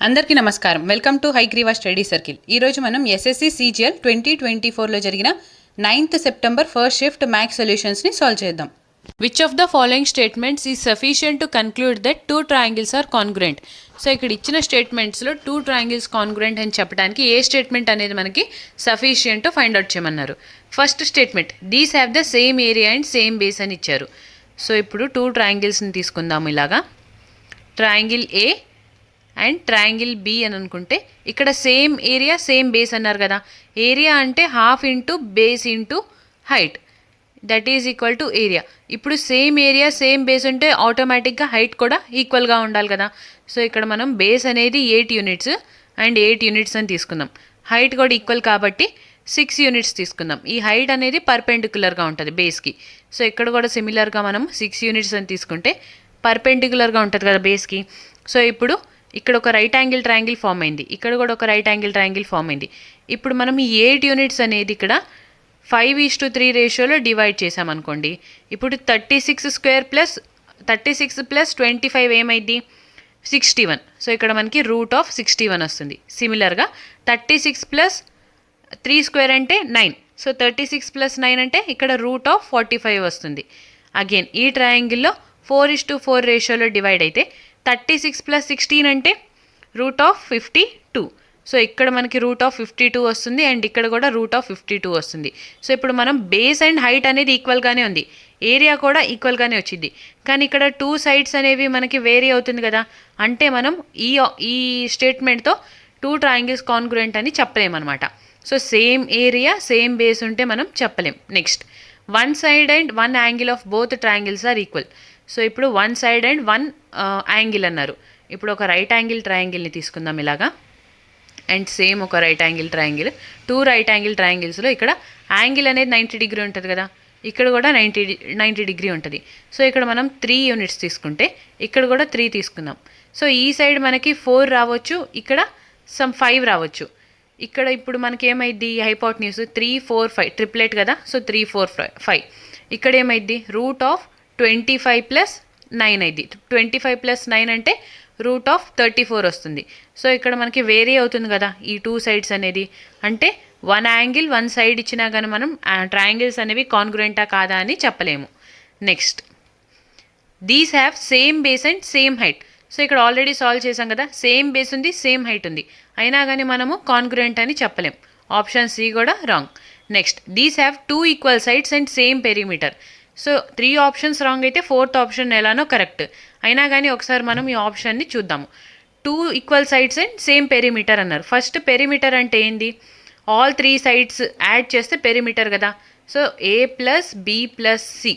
అందరికీ నమస్కారం. Welcome to Hayagriva study circle. ఈరోజు మనం ఎస్ఎస్సి సిజిఎల్ 2024లో జరిగిన 9th September first shift maths సొల్యూషన్స్ని సాల్వ్ చేద్దాం. Which of the following statements is sufficient to conclude that two triangles are congruent. So ఇక్కడ ఇచ్చిన స్టేట్మెంట్స్లో టూ ట్రయాంగిల్స్ కాన్గ్రుయెంట్ అని చెప్పడానికి ఏ స్టేట్మెంట్ అనేది మనకి సఫిషియంట్ ఫైండ్ అవుట్ చేయమన్నారు. First statement, these have the same area and same base అని ఇచ్చారు. So ఇప్పుడు టూ ట్రయాంగిల్స్ని తీసుకుందాము. ఇలాగా triangle A and triangle B అని అనుకుంటే ఇక్కడ సేమ్ ఏరియా సేమ్ బేస్ అన్నారు కదా. ఏరియా అంటే half into base into height, that is equal to area. ఇప్పుడు సేమ్ ఏరియా సేమ్ బేస్ ఉంటే ఆటోమేటిక్గా హైట్ కూడా ఈక్వల్గా ఉండాలి కదా. సో ఇక్కడ మనం బేస్ అనేది 8 యూనిట్స్ అండ్ 8 యూనిట్స్ అని తీసుకుందాం. హైట్ కూడా ఈక్వల్ కాబట్టి 6 యూనిట్స్ తీసుకుందాం. ఈ హైట్ అనేది పర్పెండిక్యులర్గా ఉంటుంది బేస్కి. సో ఇక్కడ కూడా సిమిలర్గా మనం 6 యూనిట్స్ అని తీసుకుంటే పర్పెండిక్యులర్గా ఉంటుంది కదా బేస్కి. సో ఇప్పుడు ఇక్కడ ఒక రైట్ యాంగిల్ ట్రయాంగిల్ ఫామ్ అయింది, ఇక్కడ కూడా ఒక రైట్ యాంగిల్ ట్రయాంగిల్ ఫామ్ అయింది. ఇప్పుడు మనం ఈ 8 యూనిట్స్ అనేది ఇక్కడ 5:3 రేషియోలో డివైడ్ చేసామనుకోండి. ఇప్పుడు 36 ప్లస్ 25 ఏమైంది 61. సో ఇక్కడ మనకి √61 వస్తుంది. సిమిలర్గా 36 ప్లస్ 3 స్క్వేర్ అంటే 9. సో 36 ప్లస్ 9 అంటే ఇక్కడ √45 వస్తుంది. అగైన్ ఈ ట్రయాంగిల్లో 4:4 రేషియోలో డివైడ్ అయితే 36 ప్లస్ 16 అంటే √52. సో ఇక్కడ మనకి √52 వస్తుంది అండ్ ఇక్కడ కూడా √52 వస్తుంది. సో ఇప్పుడు మనం బేస్ అండ్ హైట్ అనేది ఈక్వల్గానే ఉంది, ఏరియా కూడా ఈక్వల్గానే వచ్చింది. కానీ ఇక్కడ 2 సైడ్స్ అనేవి మనకి వేరీ అవుతుంది కదా. అంటే మనం ఈ స్టేట్మెంట్తో టూ ట్రయాంగిల్స్ కాన్గ్రుయెంట్ అని చెప్పలేమన్నమాట. So same area same base ఉంటే మనం చెప్పలేం. Next, one side and one angle of both triangles are equal. So ఇప్పుడు one side and one angle అన్నారు. ఇప్పుడు ఒక రైట్ యాంగిల్ ట్రయాంగిల్ని తీసుకుందాం ఇలాగా. అండ్ సేమ్ ఒక right angle triangle, two right angle ట్రయాంగిల్స్లో ఇక్కడ యాంగిల్ అనేది 90 డిగ్రీ ఉంటుంది కదా, ఇక్కడ కూడా 90 డిగ్రీ ఉంటుంది. సో ఇక్కడ మనం 3 యూనిట్స్ తీసుకుంటే ఇక్కడ కూడా 3 తీసుకుందాం. సో ఈ సైడ్ మనకి 4 రావచ్చు, ఇక్కడ సమ్ 5 రావచ్చు. ఇక్కడ ఇప్పుడు మనకి ఏమైంది హైపోటెన్యూస్ 3, 4, 5 ట్రిప్లెట్ కదా. సో 3, 4, 5. ఇక్కడ ఏమైంది √25 ప్లస్ 9 అయింది. 25 ప్లస్ 9 అంటే √34 వస్తుంది. సో ఇక్కడ మనకి వేరీ అవుతుంది కదా ఈ 2 సైడ్స్ అనేది. అంటే వన్ యాంగిల్ వన్ సైడ్ ఇచ్చినా కానీ మనం ట్రయాంగిల్స్ అనేవి కాన్గ్రుయెంటా కాదా అని చెప్పలేము. Next, these have same base and same height. So ఇక్కడ ఆల్రెడీ సాల్వ్ చేసాం కదా, సేమ్ బేస్ ఉంది సేమ్ హైట్ ఉంది, అయినా కానీ మనము కాన్గ్రుయెంట్ అని చెప్పలేం. ఆప్షన్ సి కూడా wrong. Next, these have 2 equal sides and same perimeter. So 3 options wrong అయితే 4th ఆప్షన్ ఎలానో కరెక్ట్. అయినా కానీ ఒకసారి మనం ఈ ఆప్షన్ని చూద్దాము. 2 equal sides and same perimeter అన్నారు. ఫస్ట్ పెరిమీటర్ అంటే ఏంది, ఆల్ 3 సైడ్స్ యాడ్ చేస్తే పెరిమీటర్ కదా. సో ఏ ప్లస్ బి ప్లస్ సి,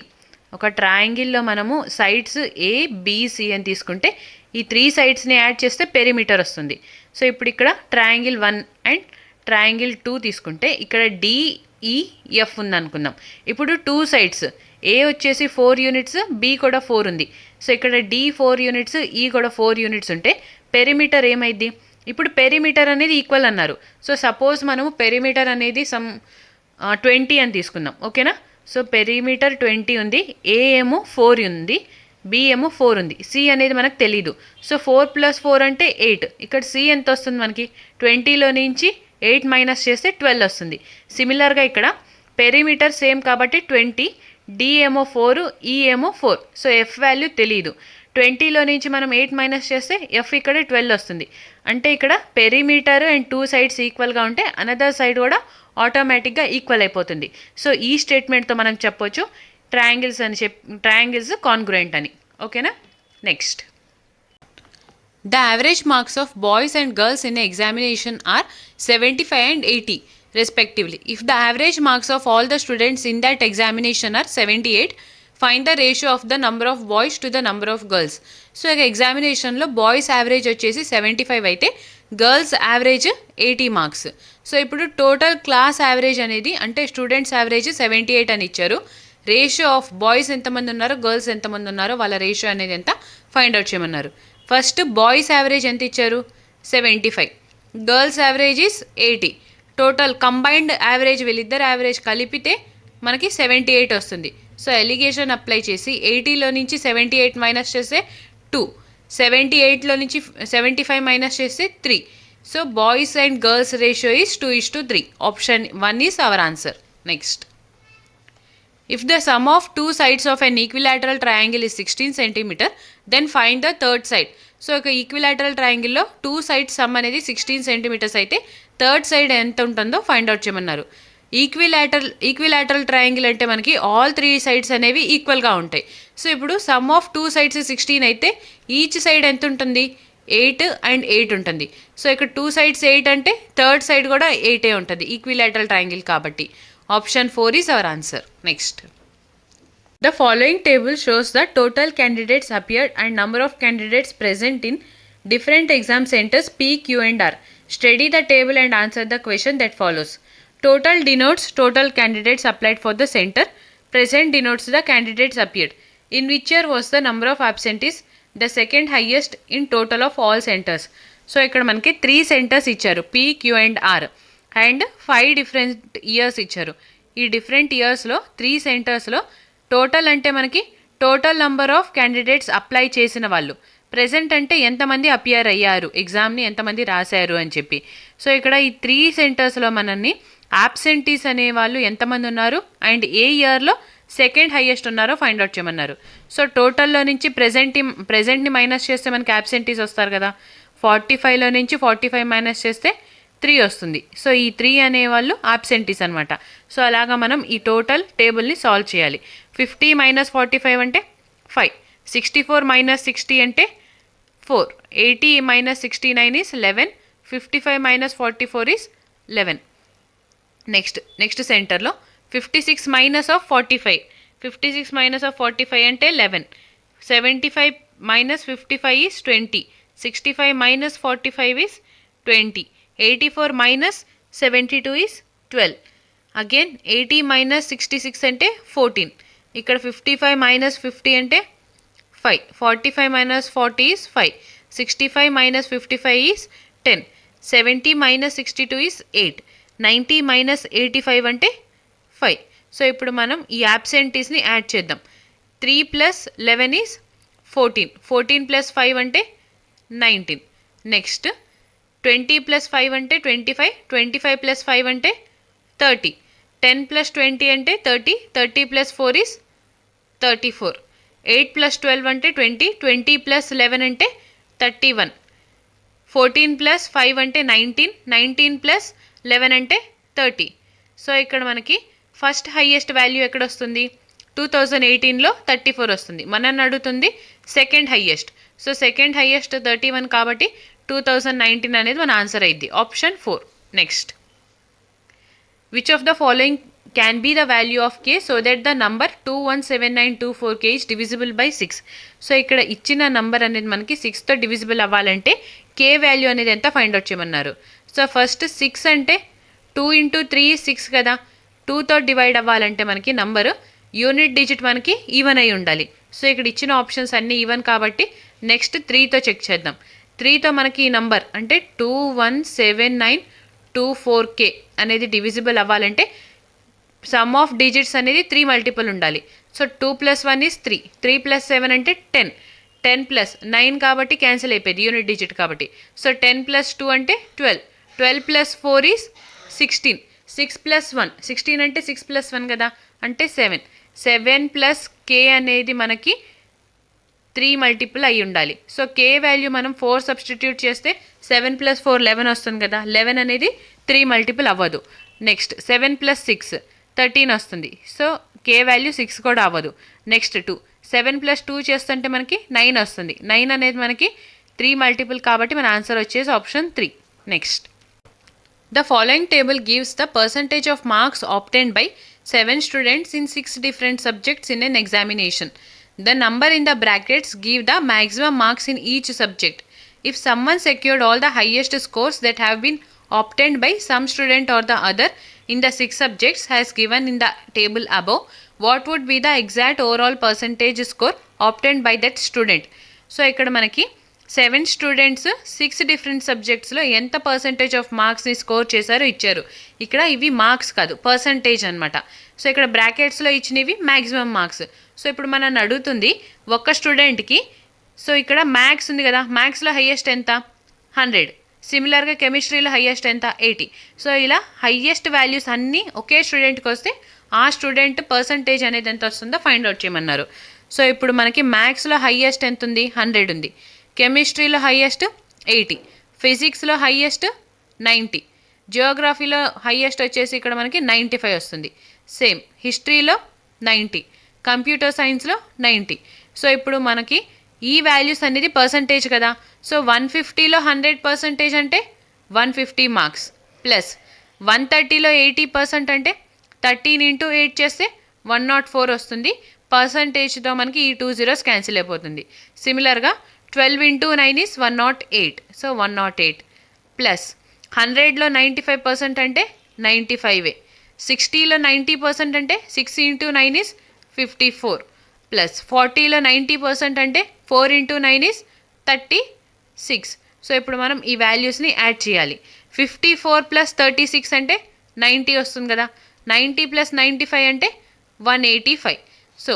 ఒక ట్రయాంగిల్లో మనము సైడ్స్ ఏ బి సి అని తీసుకుంటే ఈ 3 సైడ్స్ని యాడ్ చేస్తే పెరిమీటర్ వస్తుంది. సో ఇప్పుడు ఇక్కడ ట్రయాంగిల్ 1 అండ్ ట్రయాంగిల్ 2 తీసుకుంటే ఇక్కడ డిఈఎఫ్ ఉంది అనుకుందాం. ఇప్పుడు 2 సైడ్స్ ఏ వచ్చేసి 4 యూనిట్స్, బి కూడా 4 ఉంది. సో ఇక్కడ డి 4 యూనిట్స్, ఈ కూడా 4 యూనిట్స్ ఉంటే పెరిమీటర్ ఏమైంది, ఇప్పుడు పెరిమీటర్ అనేది ఈక్వల్ అన్నారు. సో సపోజ్ మనము పెరిమీటర్ అనేది సమ్ 20 అని తీసుకుందాం, ఓకేనా. సో పెరిమీటర్ 20 ఉంది, ఏ ఏమో 4 ఉంది, బి ఏమో 4 ఉంది, సి అనేది మనకు తెలీదు. సో 4 ప్లస్ 4 అంటే 8. ఇక్కడ సి ఎంత వస్తుంది మనకి, 20లో నుంచి 8 మైనస్ చేస్తే 12 వస్తుంది. సిమిలర్గా ఇక్కడ పెరిమీటర్ సేమ్ కాబట్టి 20, డి ఏమో 4, ఈ ఏమో 4. సో ఎఫ్ వాల్యూ తెలియదు. 20లో నుంచి మనం 8 మైనస్ చేస్తే ఎఫ్ ఇక్కడ 12 వస్తుంది. అంటే ఇక్కడ పెరిమీటర్ అండ్ 2 సైడ్స్ ఈక్వల్గా ఉంటే అనదర్ సైడ్ కూడా ఆటోమేటిక్గా ఈక్వల్ అయిపోతుంది. సో ఈ స్టేట్మెంట్తో మనం చెప్పొచ్చు ట్రయాంగిల్స్ కాన్గ్రుయెంట్ అని, ఓకేనా. Next, the average marks of boys and girls in examination are 75 and 80 respectively. If the average marks of all the students in that examination are 78, find the ratio of the number of boys to the number of girls. So ఇక ఎగ్జామినేషన్లో boys average వచ్చేసి 75 అయితే girls average 80 marks. So ఇప్పుడు total class average అనేది అంటే students average 78 అని ఇచ్చారు. Ratio of boys ఎంతమంది ఉన్నారో గర్ల్స్ ఎంతమంది ఉన్నారో వాళ్ళ రేషియో అనేది ఎంత ఫైండ్ అవుట్ చేయమన్నారు. ఫస్ట్ బాయ్స్ యావరేజ్ ఎంత ఇచ్చారు 75, girls average is 80. Total combined average వీళ్ళిద్దరు యావరేజ్ కలిపితే మనకి 78 వస్తుంది. సో ఎలిగేషన్ అప్లై చేసి 80లో నుంచి 78 మైనస్ చేస్తే 2, 78లో నుంచి 75 మైనస్ చేస్తే 3. So boys and girls ratio is 2:3. Option 1 is our answer. Next, if the sum of two sides of an equilateral triangle is 16 centimeter, then find the third side. So ఒక equilateral ట్రయాంగిల్లో 2 sides sum అనేది 16 centimetres అయితే third side ఎంత ఉంటుందో find out చేయమన్నారు. Equilateral triangle అంటే మనకి all 3 sides అనేవి ఈక్వల్గా ఉంటాయి. సో ఇప్పుడు సమ్ ఆఫ్ 2 సైడ్స్ 16 అయితే ఈచ్ సైడ్ ఎంత ఉంటుంది? 8 అండ్ 8 ఉంటుంది. సో ఇక్కడ 2 సైడ్స్ 8 అంటే థర్డ్ సైడ్ కూడా 8 ఉంటుంది ఈక్విలాటరల్ ట్రయాంగిల్ కాబట్టి. Option 4 is our answer. Next, the following table shows the total candidates appeared and number of candidates present in different exam centers P, Q and R. Study the table and answer the question that follows. Total denotes total candidates applied for the center. Present denotes the candidates appeared. In which year was the number of absentees the second highest in total of all centers? So ఇక్కడ మనకి 3 centers ఇచ్చారు, P, Q and R. And 5 different years ఇచ్చారు. ఈ different ఇయర్స్లో 3 సెంటర్స్లో total అంటే మనకి total number of candidates apply చేసిన వాళ్ళు, ప్రెజెంట్ అంటే ఎంతమంది అపియర్ అయ్యారు, ఎగ్జామ్ని ఎంతమంది రాశారు అని చెప్పి. సో ఇక్కడ ఈ 3 సెంటర్స్లో మనల్ని యాబ్సెంటీస్ అనే వాళ్ళు ఎంతమంది ఉన్నారు అండ్ ఏ ఇయర్లో సెకండ్ హైయెస్ట్ ఉన్నారో ఫైండ్ అవుట్ చేయమన్నారు. సో టోటల్లో నుంచి ప్రెజెంట్ని మైనస్ చేస్తే మనకి యాబ్సెంటీస్ వస్తారు కదా. 45లో నుంచి 45 మైనస్ చేస్తే 3 వస్తుంది. సో ఈ 3 అనేవాళ్ళు ఆబ్సెంటీస్ అనమాట. సో అలాగా మనం ఈ టోటల్ టేబుల్ని సాల్వ్ చేయాలి. 50 మైనస్ 45 అంటే 5, 64 మైనస్ 60 అంటే 4, 80 minus 69 is 11, 55 minus 44 is 11. Next సెంటర్లో 56 మైనస్ ఆఫ్ 45, 56 మైనస్ ఆఫ్ 45 అంటే 11, 75 minus 55 is 20, 65 minus 45 is 20, 84 minus 72 is 12. Again 80 minus 66 అంటే 14. ఇక్కడ 55 minus 50 అంటే 5. 45 minus 40 is 5. 65 minus 55 is 10. 70 minus 62 is 8. 90 minus 85 అంటే 5. సో ఇప్పుడు మనం ఈ యాబ్సెంటీస్ని యాడ్ చేద్దాం. 3 plus 11 is 14. 14 plus 5 అంటే 19. నెక్స్ట్ 20 plus 5 అంటే 25, 25 plus 5 అంటే 30, 10 plus 20 అంటే 30, 30 plus 4 is 34, 8 plus 12 అంటే 20, 20 plus 11 అంటే 31, 14 plus 5 అంటే 19, 19 plus 11 అంటే 30. సో ఇక్కడ మనకి ఫస్ట్ హైయెస్ట్ వాల్యూ ఎక్కడ వస్తుంది? 2018లో 34 వస్తుంది. మనల్ని అడుగుతుంది second highest. So second highest 31 కాబట్టి 2019 అనేది మన ఆన్సర్ అయింది. Option 4. Next, which of the following can be the value of k so that the number 217924k is divisible by 6. So ఇక్కడ ఇచ్చిన నంబర్ అనేది మనకి 6తో డివిజిబుల్ అవ్వాలంటే k వాల్యూ అనేది ఎంత ఫైండ్ అవుట్ చేయమన్నారు. సో ఫస్ట్ 6 అంటే 2 × 3 6 కదా. 2తో డివైడ్ అవ్వాలంటే మనకి నంబరు యూనిట్ డిజిట్ మనకి ఈవెన్ అయి ఉండాలి. సో ఇక్కడ ఇచ్చిన ఆప్షన్స్ అన్నీ ఈవెన్ కాబట్టి నెక్స్ట్ 3తో చెక్ చేద్దాం. 3తో మనకి ఈ నంబర్ అంటే 217924k అనేది డివిజిబుల్ అవ్వాలంటే సమ్ ఆఫ్ డిజిట్స్ అనేది 3 మల్టిపుల్ ఉండాలి. సో 2 + 1 ఈజ్ 3, 3 + 7 అంటే 10, 10 + 9 కాబట్టి క్యాన్సిల్ అయిపోయింది యూనిట్ డిజిట్ కాబట్టి. సో 10 + 2 అంటే 12, 12 + 4 ఈజ్ 16, 6 + 1 16 అంటే 6 + 1 కదా అంటే 7, 7 + k అనేది మనకి 3 మల్టిపుల్ అయి ఉండాలి. సో k వాల్యూ మనం 4 సబ్స్టిట్యూట్ చేస్తే 7 + 4 11 వస్తుంది కదా. 11 అనేది 3 మల్టిపుల్ అవ్వదు. నెక్స్ట్ 7 + 6 13 వస్తుంది. సో k వాల్యూ 6 కూడా అవ్వదు. నెక్స్ట్ 2, 7 + 2 చేస్తుంటే మనకి 9 వస్తుంది. 9 అనేది మనకి 3 మల్టిపుల్ కాబట్టి మన ఆన్సర్ వచ్చేసి option 3. Next, the following table gives the percentage of marks obtained by 7 students in 6 different subjects in an examination. The number in the brackets give the maximum marks in each subject. If someone secured all the highest scores that have been obtained by some student or the other in the 6 subjects as given in the table above, what would be the exact overall percentage score obtained by that student? So ఇక్కడ మనకి 7 students 6 different సబ్జెక్ట్స్లో ఎంత percentage of మార్క్స్ని score చేశారో ఇచ్చారు. ఇక్కడ ఇవి marks కాదు, percentage అనమాట. So ఇక్కడ బ్రాకెట్స్లో ఇచ్చినవి మ్యాక్సిమం మార్క్స్. సో ఇప్పుడు మనల్ని అడుగుతుంది ఒక స్టూడెంట్కి సో ఇక్కడ మ్యాథ్స్ ఉంది కదా, మ్యాథ్స్లో హయ్యెస్ట్ ఎంత 100, సిమిలర్గా కెమిస్ట్రీలో హయ్యెస్ట్ ఎంత 80. సో ఇలా హయ్యెస్ట్ వాల్యూస్ అన్నీ ఒకే స్టూడెంట్కి వస్తే ఆ స్టూడెంట్ పర్సంటేజ్ అనేది ఎంత వస్తుందో ఫైండ్ అవుట్ చేయమన్నారు. సో ఇప్పుడు మనకి మ్యాథ్స్లో హయ్యెస్ట్ ఎంత ఉంది 100 ఉంది, కెమిస్ట్రీలో హయ్యెస్ట్ 80, ఫిజిక్స్లో హయ్యెస్ట్ 90, జియోగ్రఫీలో హయ్యెస్ట్ వచ్చేసి ఇక్కడ మనకి 95 వస్తుంది, సేమ్ హిస్టరీలో 90, కంప్యూటర్ సైన్స్లో 90. సో ఇప్పుడు మనకి ఈ వాల్యూస్ అనేది పర్సంటేజ్ కదా, సో 150లో 100% అంటే 150 మార్క్స్ ప్లస్ 130లో 80% అంటే 13 × 8 చేస్తే 104 వస్తుంది. పర్సంటేజ్తో మనకి ఈ 2 zeros క్యాన్సిల్ అయిపోతుంది. సిమిలర్గా 12 × 9 is 108, సో 108 ప్లస్ 100లో 95% అంటే 95, 60లో 90% అంటే 6 × 9 is 54 ప్లస్ 40లో 90% అంటే 4 × 9 is 36. సో ఇప్పుడు మనం ఈ వాల్యూస్ని యాడ్ చేయాలి. 54 + 36 అంటే 90 వస్తుంది కదా, 90 + 95 అంటే 185. సో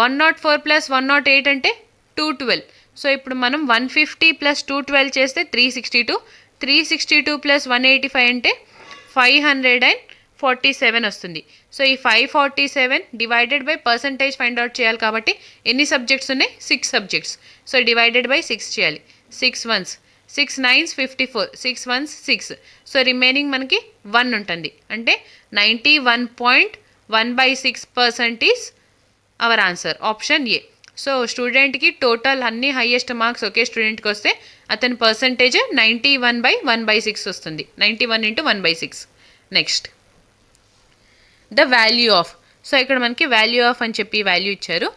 104 + 108 అంటే 212. సో ఇప్పుడు మనం 150 + 212 చేస్తే 362, 362 + 185 అంటే 547 వస్తుంది. సో ఈ 547 divided by percentage find out చేయాలి కాబట్టి ఎన్ని సబ్జెక్ట్స్ ఉన్నాయి 6 సబ్జెక్ట్స్. సో డివైడెడ్ బై 6 చేయాలి. 6 1s 6 9s 54, 6 1s 6. So remaining మనకి 1 ఉంటుంది, అంటే 91.1/6% is our answer, option A. So స్టూడెంట్కి టోటల్ అన్ని హయ్యెస్ట్ మార్క్స్ ఒకే స్టూడెంట్కి వస్తే అతని పర్సంటేజ్ 91/1/6 వస్తుంది, 91 × 1/6. Next the value of. So ఇక్కడ మనకి వాల్యూ ఆఫ్ అని చెప్పి వాల్యూ ఇచ్చారు.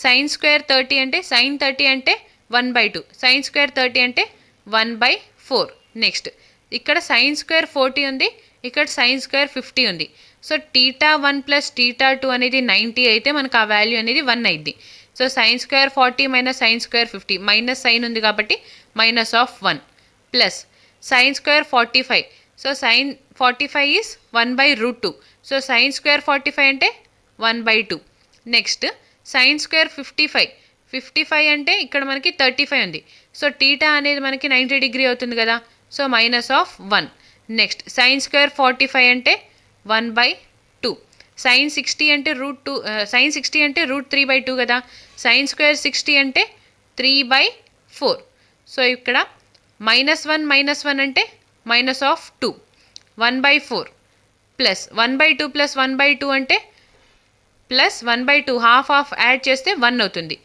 sin² 30 అంటే sin 30 అంటే 1/2, sin² 30 అంటే 1/4. నెక్స్ట్ ఇక్కడ sin² 40 ఉంది, ఇక్కడ sin² 50 ఉంది. సో θ1 + θ2 అనేది 90 అయితే మనకు ఆ వాల్యూ అనేది 1 అయింది. So sin² 40 - sin² 50 minus sign ఉంది కాబట్టి -1 plus sin² 45. So sin 45 is 1/√2. So sin² 45 అంటే 1/2. నెక్స్ట్ sin² 55, 55 అంటే ఇక్కడ మనకి 35 ఉంది. సో టీటా అనేది మనకి 90 డిగ్రీ అవుతుంది కదా, సో -1. నెక్స్ట్ sin² 45 అంటే 1/2. sin 60 అంటే √2, sin 60 అంటే √3/2 కదా, sin² 60 అంటే 3/4. సో ఇక్కడ -1 -1 అంటే -2, 1/4 ప్లస్ 1/2 + 1/2 అంటే ప్లస్ 1/2, హాఫ్ యాడ్ చేస్తే 1 అవుతుంది,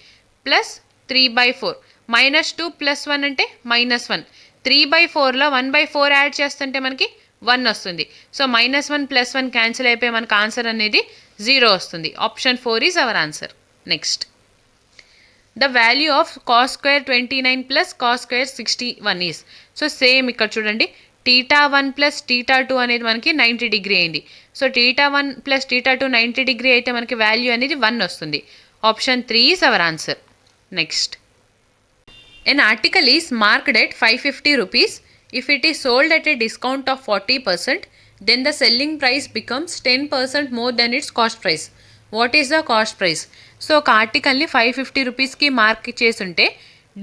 ప్లస్ 3/4. -2 + 1 అంటే -1, 3/4లో 1/4 యాడ్ చేస్తుంటే మనకి 1 వస్తుంది. సో -1 + 1 క్యాన్సిల్ అయిపోయి మనకు ఆన్సర్ అనేది 0 వస్తుంది. Option 4 is our answer. Next the value of cos² 29 + cos² 61 is. So same ఇక్కడ చూడండి, θ1 + θ2 అనేది మనకి 90 డిగ్రీ అయింది. సో θ1 + θ2 90 డిగ్రీ అయితే మనకి వాల్యూ అనేది 1 వస్తుంది. Option 3 is our answer. Next an article is marked at 550 rupees. If it is sold at a discount of 40%, then the selling price becomes 10% more than its cost price. What is the cost price? So ఒక ఆర్టికల్ని 550 రూపీస్కి mark చేసుంటే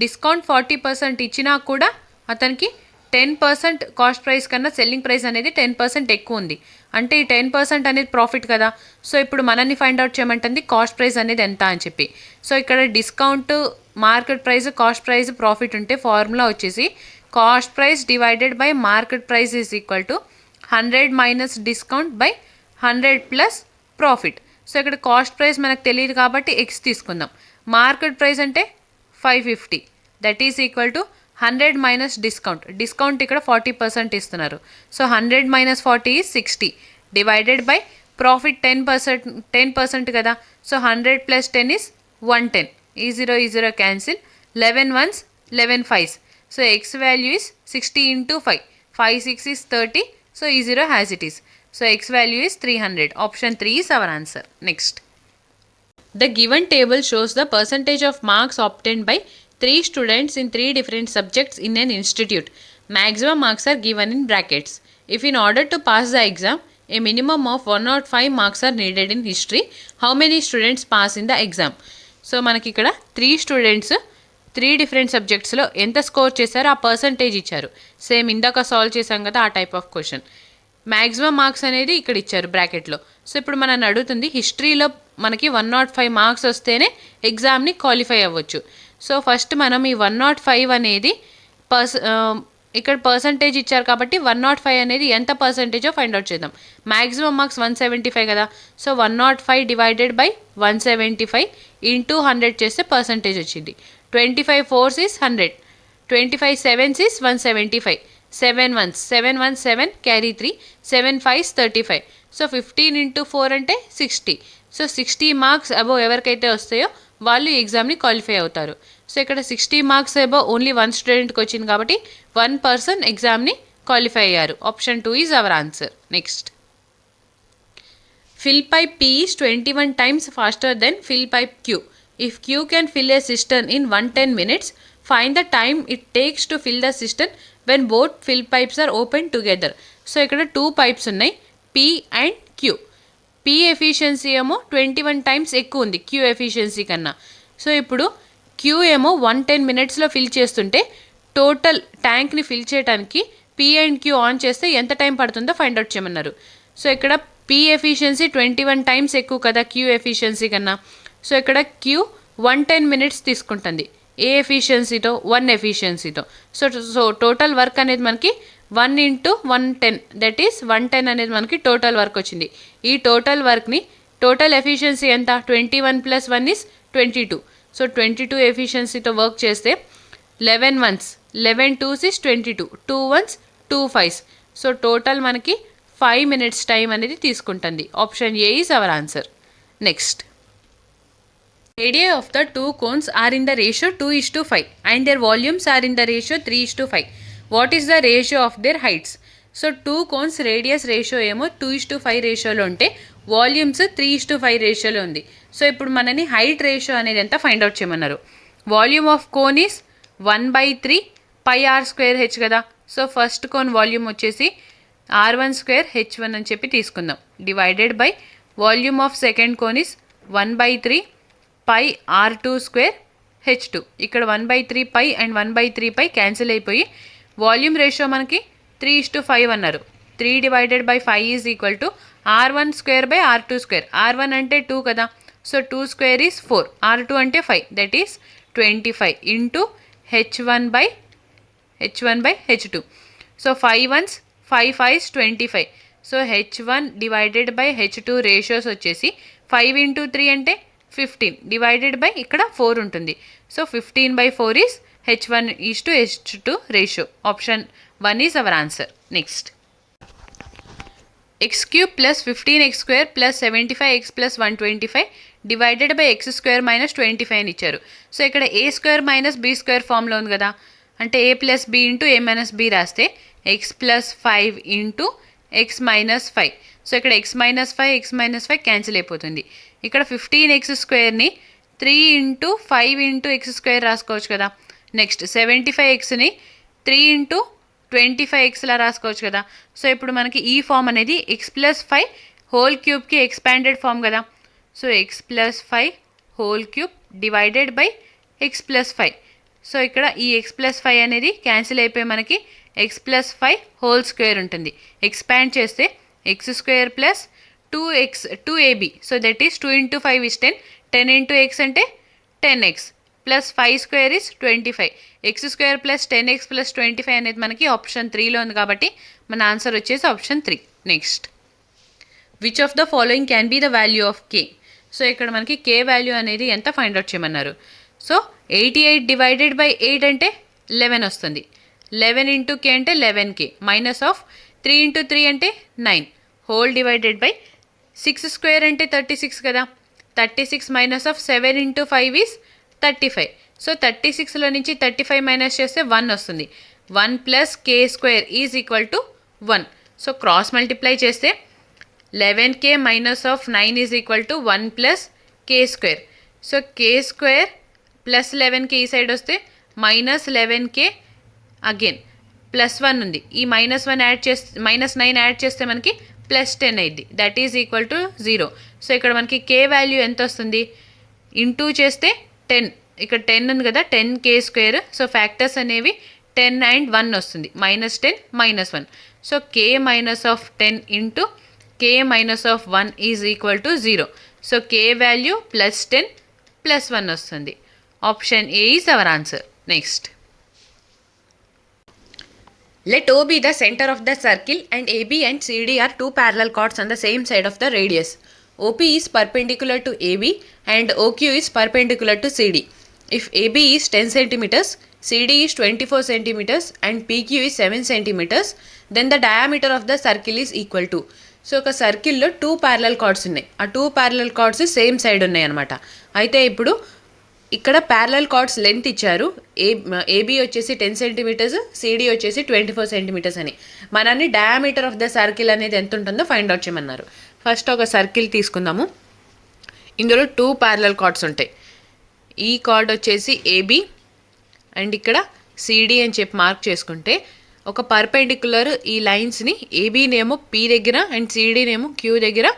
discount 40% ఇచ్చినా కూడా అతనికి 10% cost price కన్నా selling price అనేది 10% ఎక్కువ ఉంది, అంటే ఈ 10% అనేది ప్రాఫిట్ కదా. సో ఇప్పుడు మనల్ని ఫైండ్ అవుట్ చేయమంటుంది కాస్ట్ ప్రైస్ అనేది ఎంత అని చెప్పి. సో ఇక్కడ discount, market price, cost price, profit ఉంటే ఫార్ములా వచ్చేసి cost price divided by market price is equal to 100 - discount by 100 + profit. So ఇక్కడ కాస్ట్ ప్రైస్ మనకు తెలియదు కాబట్టి ఎక్స్ తీసుకుందాం. మార్కెట్ ప్రైస్ అంటే 550, that is equal to 100 - discount. Discount ఇక్కడ 40% ఇస్తున్నారు. So 100 - 40 is 60 divided by profit 10% కదా. So 100 + 10 is 110. ఈ 0 cancel, 11 1s 11 5s. So X value is 60 × 5, 5 6 is 30. So ఈ 0 has it is. So X value is 300. Option 3 is our answer. Next the given table shows the percentage of marks obtained by 3 students in 3 different subjects in an institute. Maximum marks are given in brackets. If in order to pass the exam, a minimum of 105 marks are needed in history, how many students pass in the exam? So మనకి ఇక్కడ 3 students 3 different సబ్జెక్ట్స్లో ఎంత score చేశారో ఆ percentage ఇచ్చారు. Same ఇందాక solve చేశాం కదా ఆ type of question. Maximum marks అనేది ఇక్కడ ఇచ్చారు బ్రాకెట్లో. సో ఇప్పుడు మనం అడుగుతుంది హిస్టరీలో మనకి 105 మార్క్స్ వస్తేనే ఎగ్జామ్ని క్వాలిఫై అవ్వచ్చు. సో ఫస్ట్ మనం ఈ 105 అనేది ఇక్కడ పర్సంటేజ్ ఇచ్చారు కాబట్టి 105 అనేది ఎంత పర్సంటేజో ఫైండ్ అవుట్ చేద్దాం. మ్యాక్సిమం మార్క్స్ 175 కదా. సో 105 డివైడెడ్ బై 175 ఇంటూ 100 చేస్తే పర్సంటేజ్ వచ్చింది. 25 4s is 100, 25 7s is 175, 7 1s 7 1 7 carry 3, 7 5s 35. So 15 into 4 అంటే 60. సో 60 మార్క్స్ అబోవ్ ఎవరికైతే వస్తాయో వాళ్ళు ఈ ఎగ్జామ్ని క్వాలిఫై అవుతారు. సో ఇక్కడ 60 మార్క్స్ అబోవ్ ఓన్లీ 1 స్టూడెంట్కి వచ్చింది కాబట్టి 1 పర్సన్ ఎగ్జామ్ని క్వాలిఫై అయ్యారు. Option 2 is our answer. Next, fill pipe P is 21 times faster than fill pipe Q. If Q can fill a cistern in 110 minutes, find the time it takes to fill the cistern when both fill pipes are opened together. So ఇక్కడ 2 pipes ఉన్నాయి, P and Q. P efficiency ఏమో 21 times ఎక్కువ ఉంది Q efficiency కన్నా. So ఇప్పుడు Q ఏమో 110 మినిట్స్లో fill చేస్తుంటే టోటల్ ట్యాంక్ని ఫిల్ చేయడానికి P అండ్ Q ఆన్ చేస్తే ఎంత టైం పడుతుందో ఫైండ్ అవుట్ చేయమన్నారు. సో ఇక్కడ P ఎఫిషియన్సీ 21 టైమ్స్ ఎక్కువ కదా Q ఎఫిషియన్సీ కన్నా. సో ఇక్కడ Q 110 మినిట్స్ తీసుకుంటుంది ఏ ఎఫిషియన్సీతో 1 ఎఫిషియన్సీతో. సో టోటల్ వర్క్ అనేది మనకి 1 ఇంటూ 110 దట్ ఈస్ 110 అనేది మనకి టోటల్ వర్క్ వచ్చింది. ఈ టోటల్ వర్క్ని టోటల్ ఎఫిషియన్సీ ఎంత 21 + 1 ఈస్ 22. సో 22 ఎఫిషియన్సీతో వర్క్ చేస్తే 11 1s 11 2s is 22, 2 1s 2 5s. So total మనకి 5 minutes టైం అనేది తీసుకుంటుంది. Option A is our answer. Next, radii of the 2 cones are in the ratio 2:5 and their volumes are in the ratio 3:5. What is the ratio of their heights? So 2 cones radius ratio ఏమో 2:5 రేషియోలో ఉంటే volumes 3:5 రేషియోలో ఉంది. So ఇప్పుడు మనని height ratio అనేది ఎంత find out చేయమన్నారు. Volume of cone is 1/3 πr² h కదా. సో ఫస్ట్ కోన్ వాల్యూమ్ వచ్చేసి r1² h1 అని చెప్పి తీసుకుందాం. Divided by volume of second cone is 1/3 πr2² h2. ఇక్కడ 1/3 π అండ్ 1/3 π క్యాన్సిల్ అయిపోయి వాల్యూమ్ రేషియో మనకి 3:5 అన్నారు. 3 divided by 5 is equal to r1² by r2². r1 అంటే 2 కదా. సో 2² ఈజ్ 4, r2 అంటే 5 that is 25 into h1 by h2. So 5 1s 5 5s 25. So h1 divided by h2 ratios వచ్చేసి 5 into 3 అంటే 15 divided by ఇక్కడ 4 ఉంటుంది. So 15/4 is h1:h2 ratio. Option 1 is our answer. Next, x³ + 15x² + 75x + 125 divided by x² - 25 అని ఇచ్చారు. So ఇక్కడ a² - b² ఫామ్లో ఉంది కదా. అంటే a + b into a - b రాస్తే x + 5 ఇంటూ x - 5. సో ఇక్కడ x - 5 x - 5 క్యాన్సిల్ అయిపోతుంది. ఇక్కడ 15x² 3 ఇంటూ 5 ఇంటూ x² రాసుకోవచ్చు కదా. నెక్స్ట్ 75xని 3 ఇంటూ 25xలా రాసుకోవచ్చు కదా. సో ఇప్పుడు మనకి ఈ ఫామ్ అనేది x + 5 హోల్ క్యూబ్కి ఎక్స్పాండెడ్ ఫామ్ కదా. So x + 5 whole cube divided by x + 5. So ఇక్కడ ఈ x + 5 అనేది క్యాన్సిల్ అయిపోయి మనకి x + 5 హోల్ స్క్వేర్ ఉంటుంది. ఎక్స్పాండ్ చేస్తే x² + 2ab. So that is 2 into 5 is 10, 10 into x అంటే 10x + 5² ఈస్ 25. x² + 10x + 25 అనేది మనకి ఆప్షన్ 3లో ఉంది కాబట్టి మన ఆన్సర్ వచ్చేసి option 3. Next, which of the following can be the value of k? So ఇక్కడ మనకి k వాల్యూ అనేది ఎంత ఫైండ్ అవుట్ చేయమన్నారు. సో 88 డివైడెడ్ బై 8 అంటే 11 వస్తుంది. 11 ఇంటూ k అంటే 11k మైనస్ ఆఫ్ 3 ఇంటూ 3 అంటే 9 హోల్ డివైడెడ్ బై 6² అంటే 36 కదా. 36 minus of 7 into 5 is 35. So 36లో నుంచి 35 మైనస్ చేస్తే 1 వస్తుంది. 1 + k² is equal to 1. So cross multiply చేస్తే 11k minus of 9 is equal to 1 + k². So k² + 11k ఈ సైడ్ వస్తే -11k అగైన్ +1 ఉంది. ఈ -1 యాడ్ చేస్తే -9 యాడ్ చేస్తే మనకి +10 అయింది. That is equal to 0. So ఇక్కడ మనకి k వాల్యూ ఎంత వస్తుంది, ఇంటూ చేస్తే 10 ఇక్కడ 10 ఉంది కదా, 10k². సో ఫ్యాక్టర్స్ అనేవి 10 అండ్ 1 వస్తుంది, -10 -1. So k minus of 10 into k minus of 1 is equal to 0. So k value +10 +1 వస్తుంది. Option A is our answer. Next, let O be the center of the circle and AB and CD are two parallel chords on the same side of the radius. OP is perpendicular to AB and OQ is perpendicular to CD. If AB is 10 centimeters, CD is 24 centimeters and PQ is 7 centimeters, then the diameter of the circle is equal to. So ఒక సర్కిల్లో 2 parallel chords ఉన్నాయి. ఆ 2 parallel chords same side ఉన్నాయి అనమాట. అయితే ఇప్పుడు ఇక్కడ parallel cards length ఇచ్చారు. ఏబీ వచ్చేసి 10 సెంటీమీటర్స్, సిడి వచ్చేసి 24 సెంటీమీటర్స్ అని. మనల్ని డయామీటర్ ఆఫ్ ద సర్కిల్ అనేది ఎంత ఉంటుందో ఫైండ్ అవుట్ చేయమన్నారు. ఫస్ట్ ఒక సర్కిల్ తీసుకుందాము. ఇందులో 2 ప్యారలల్ కార్డ్స్ ఉంటాయి. ఈ కార్డ్ వచ్చేసి ఏబీ అండ్ ఇక్కడ సిడి అని చెప్పి మార్క్ చేసుకుంటే ఒక పర్పెండిక్యులర్ ఈ లైన్స్ని ఏబీనేమో పి దగ్గర అండ్ సిడీనేమో క్యూ దగ్గర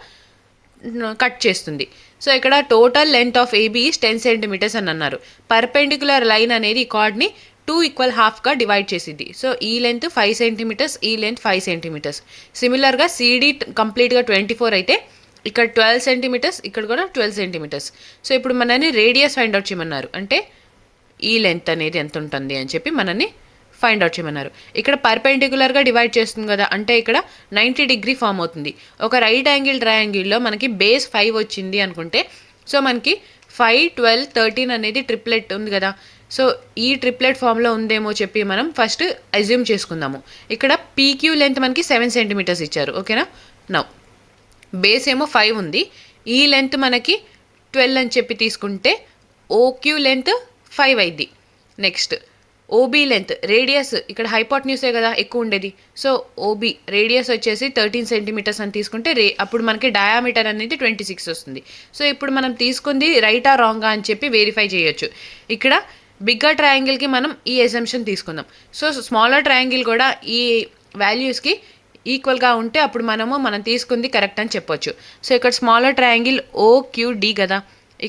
కట్ చేస్తుంది. సో ఇక్కడ total length of AB is 10 centimetres అని అన్నారు. పర్పెండిక్యులర్ లైన్ అనేది ఈ కార్డ్ని 2 ఈక్వల్ హాఫ్గా డివైడ్ చేసింది. సో ఈ లెంత్ 5 సెంటీమీటర్స్, ఈ లెంత్ 5 సెంటీమీటర్స్. సిమిలర్గా సిడీ కంప్లీట్గా 24 అయితే ఇక్కడ 12 సెంటీమీటర్స్, ఇక్కడ కూడా 12 సెంటీమీటర్స్. సో ఇప్పుడు మనని రేడియస్ ఫైండ్ అవుట్ చేయమన్నారు. అంటే ఈ లెంత్ అనేది ఎంత ఉంటుంది అని చెప్పి మనని ఫైండ్ అవుట్ చేయమన్నారు. ఇక్కడ పర్పెండిక్యులర్గా డివైడ్ చేస్తుంది కదా, అంటే ఇక్కడ 90 డిగ్రీ ఫామ్ అవుతుంది. ఒక రైట్ యాంగిల్ ట్రయాంగిల్లో మనకి బేస్ 5 వచ్చింది అనుకుంటే, సో మనకి 5, 12, 13 అనేది ట్రిప్లెట్ ఉంది కదా. సో ఈ ట్రిప్లెట్ ఫామ్లో ఉందేమో చెప్పి మనం ఫస్ట్ అజ్యూమ్ చేసుకుందాము. ఇక్కడ పీక్యూ లెంత్ మనకి 7 సెంటీమీటర్స్ ఇచ్చారు. ఓకేనా. నౌ బేస్ ఏమో 5 ఉంది, ఈ లెంత్ మనకి 12 అని చెప్పి తీసుకుంటే ఓక్యూ లెంత్ 5 అయింది. నెక్స్ట్ ఓబీ లెంత్, రేడియస్ ఇక్కడ హైపోటెన్యూసే కదా ఎక్కువ ఉండేది. సో ఓబీ రేడియస్ వచ్చేసి 13 సెంటీమీటర్స్ అని తీసుకుంటే అప్పుడు మనకి డయామీటర్ అనేది 26 వస్తుంది. సో ఇప్పుడు మనం తీసుకుంది రైటా రాంగా అని చెప్పి వెరిఫై చేయొచ్చు. ఇక్కడ బిగ్గర్ ట్రయాంగిల్కి మనం ఈ అసంప్షన్ తీసుకుందాం. సో స్మాలర్ ట్రయాంగిల్ కూడా ఈ వాల్యూస్కి ఈక్వల్గా ఉంటే అప్పుడు మనం తీసుకుంది కరెక్ట్ అని చెప్పొచ్చు. సో ఇక్కడ స్మాలర్ ట్రయాంగిల్ ఓక్యూడి కదా,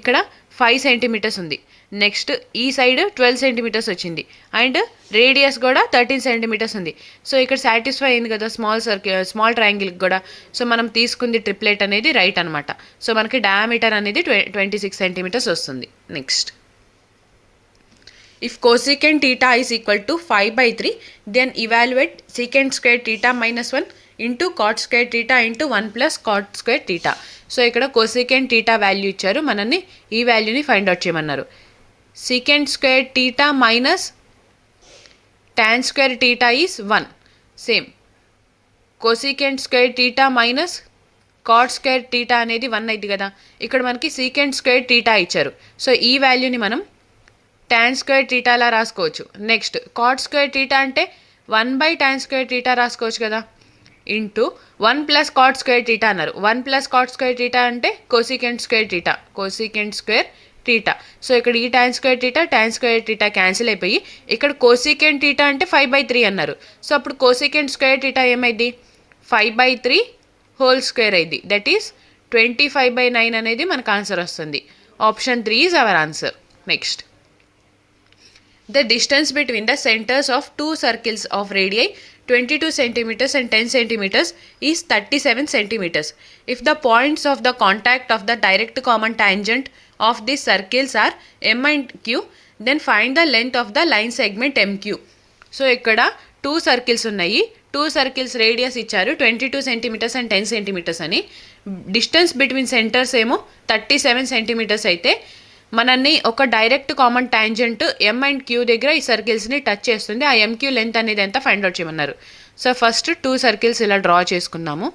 ఇక్కడ 5 సెంటీమీటర్స్ ఉంది. నెక్స్ట్ ఈ సైడ్ 12 సెంటీమీటర్స్ వచ్చింది అండ్ రేడియస్ కూడా 13 సెంటీమీటర్స్ ఉంది. సో ఇక్కడ సాటిస్ఫై అయింది కదా స్మాల్ ట్రయాంగిల్కి కూడా. సో మనం తీసుకుంది ట్రిప్లెట్ అనేది రైట్ అనమాట. సో మనకి డయామీటర్ అనేది 26 సెంటీమీటర్స్ వస్తుంది. Next, if cosecant theta is equal to 5/3 then evaluate secant square theta -1 into cot square theta into 1 plus cot square theta. So ఇక్కడ కోసికెంట్ థీటా వాల్యూ ఇచ్చారు, మనల్ని ఈ వాల్యూని ఫైండ్ అవుట్ చేయమన్నారు. secant square theta minus tan square theta is 1. Same. Cosecant square theta minus cot square theta అనేది 1 అయింది కదా. ఇక్కడ మనకి secant square theta ఇచ్చారు. సో ఈ వాల్యూని మనం tan square theta లా రాసుకోవచ్చు. నెక్స్ట్ cot square theta అంటే 1/tan square theta రాసుకోవచ్చు కదా. Into 1 plus cot square theta అన్నారు. 1 ప్లస్ కాట్ స్క్వేర్ థీటా అంటే cosecant square theta, cosecant square theta. So ఇక్కడ ఈ tan స్క్వేర్ థీటా క్యాన్సిల్ అయిపోయి ఇక్కడ కోసికెంట్ థీటా అంటే 5/3 అన్నారు. సో అప్పుడు కోసికెంట్ స్క్వేర్ థీటా ఏమైంది 5/3 హోల్ స్క్వేర్ అయింది. దట్ ఈస్ 25/9 అనేది మనకు ఆన్సర్ వస్తుంది. Option 3 is our answer. Next, the distance between the centers of two circles of radii 22 centimeters and 10 centimeters is 37 centimeters. If the points of the contact of the direct common tangent of these circles are M and Q, then find the length of the line segment MQ. So ఇక్కడ 2 circles ఉన్నాయి. 2 circles radius ఇచ్చారు 22 centimeters and 10 centimeters అని. Distance between centers ఏమో 37 centimeters అయితే మనల్ని ఒక direct common tangent M and Q దగ్గర ఈ సర్కిల్స్ని టచ్ చేస్తుంది. ఆ ఎంక్యూ లెంత్ అనేది ఎంత ఫైండ్ అవుట్ చేయమన్నారు. సో ఫస్ట్ 2 సర్కిల్స్ ఇలా డ్రా చేసుకున్నాము.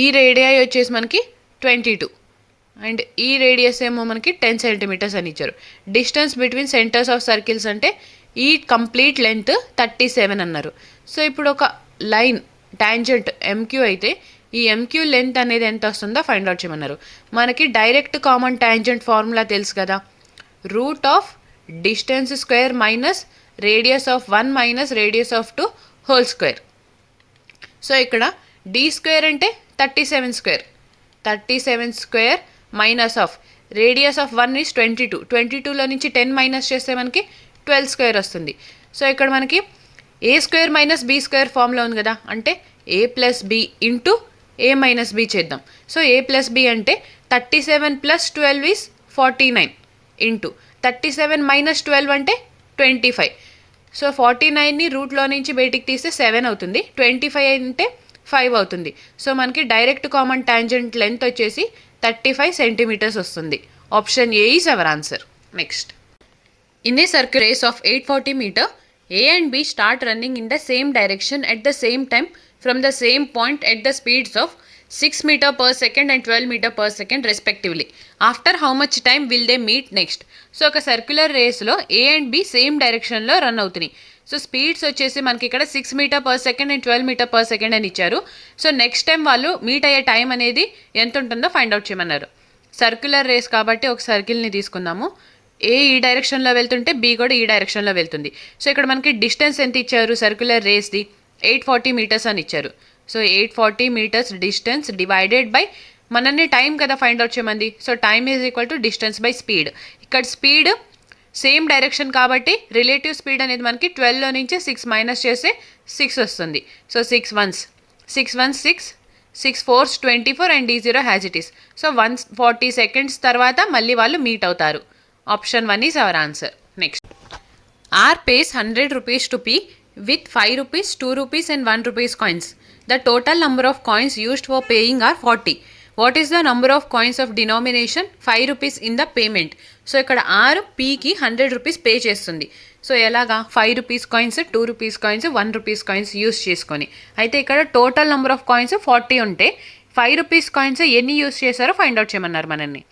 ఈ రేడియస్ వచ్చేసి మనకి 22 అండ్ ఈ రేడియస్ ఏమో మనకి 10 సెంటీమీటర్స్ అని ఇచ్చారు. Distance between centres of circles అంటే ఈ కంప్లీట్ లెంత్ 37 అన్నారు. సో ఇప్పుడు ఒక లైన్ టాంజెంట్ ఎంక్యూ అయితే ఈ ఎంక్యూ లెంత్ అనేది ఎంత వస్తుందో ఫైండ్ అవుట్ చేయమన్నారు. మనకి డైరెక్ట్ కామన్ టాంజెంట్ ఫార్ములా తెలుసు కదా, root of distance square minus radius of 1 minus radius of 2 whole square. So ఇక్కడ డి స్క్వేర్ అంటే 37 square minus of radius of 1 is 22. 22లో నుంచి 10 మైనస్ చేస్తే మనకి 12 స్క్వేర్ వస్తుంది. సో ఇక్కడ మనకి ఏ స్క్వేర్ మైనస్ బీ స్క్వేర్ ఫామ్లో ఉంది కదా, అంటే ఏ ప్లస్ బి ఇంటూ ఏ మైనస్ బి చేద్దాం. సో ఏ ప్లస్ బి అంటే 37 ప్లస్ 12 ఈజ్ 49 ఇంటూ 37 మైనస్ 12 అంటే 25. సో 49ని రూట్లో నుంచి బయటికి తీస్తే 7 అవుతుంది. 25 అంటే 5 అవుతుంది. సో మనకి డైరెక్ట్ కామన్ టాంజెంట్ లెంత్ వచ్చేసి 35 సెంటీమీటర్స్ వస్తుంది. Option A is our answer. Next, in a circle race of 840 metre, A and B start running in the same direction at the same time from the same point at the speeds of 6 meter per second and 12 meter per second respectively. After how much time will they meet next? So ఒక circular రేస్లో A and B same డైరెక్షన్లో run అవుతున్నాయి. So speeds వచ్చేసి మనకి ఇక్కడ 6 meter per second and 12 meter per second అని ఇచ్చారు. So next time వాళ్ళు మీట్ అయ్యే టైం అనేది ఎంత ఉంటుందో ఫైండ్ అవుట్ చేయమన్నారు. సర్క్యులర్ రేస్ కాబట్టి ఒక సర్కిల్ని తీసుకుందాము. ఏ ఈ డైరెక్షన్లో వెళ్తుంటే బి కూడా ఈ డైరెక్షన్లో వెళ్తుంది. సో ఇక్కడ మనకి డిస్టెన్స్ ఎంత ఇచ్చారు సర్క్యులర్ రేస్ది, 840 మీటర్స్ అని ఇచ్చారు. So 840 meters distance divided by మనల్ని టైం కదా ఫైండ్ అవుట్ చేయమంది. So time is equal to distance by speed. ఇక్కడ స్పీడ్ సేమ్ డైరెక్షన్ కాబట్టి రిలేటివ్ స్పీడ్ అనేది మనకి 12లో నుంచి 6 మైనస్ చేస్తే 6 వస్తుంది. So 6 1s 6 6 4s 24 and D0 has it is. So 140 seconds తర్వాత మళ్ళీ వాళ్ళు మీట్ అవుతారు. Option 1 is our answer. Next, R pays 100 rupees to P with 5 rupees, 2 rupees and 1 rupees coins. The total number of coins used for paying are 40. What is the number of coins of denomination 5 rupees in the payment? So ఇక్కడ R Pకి 100 rupees pay చేస్తుంది. So ఎలాగా 5 rupees coins, 2 rupees coins, 1 rupees coins use చేసుకొని. అయితే ఇక్కడ total number of coins 40 ఉంటే 5 rupees coins ఎన్ని use చేశారో find out చేయమన్నారు మనల్ని.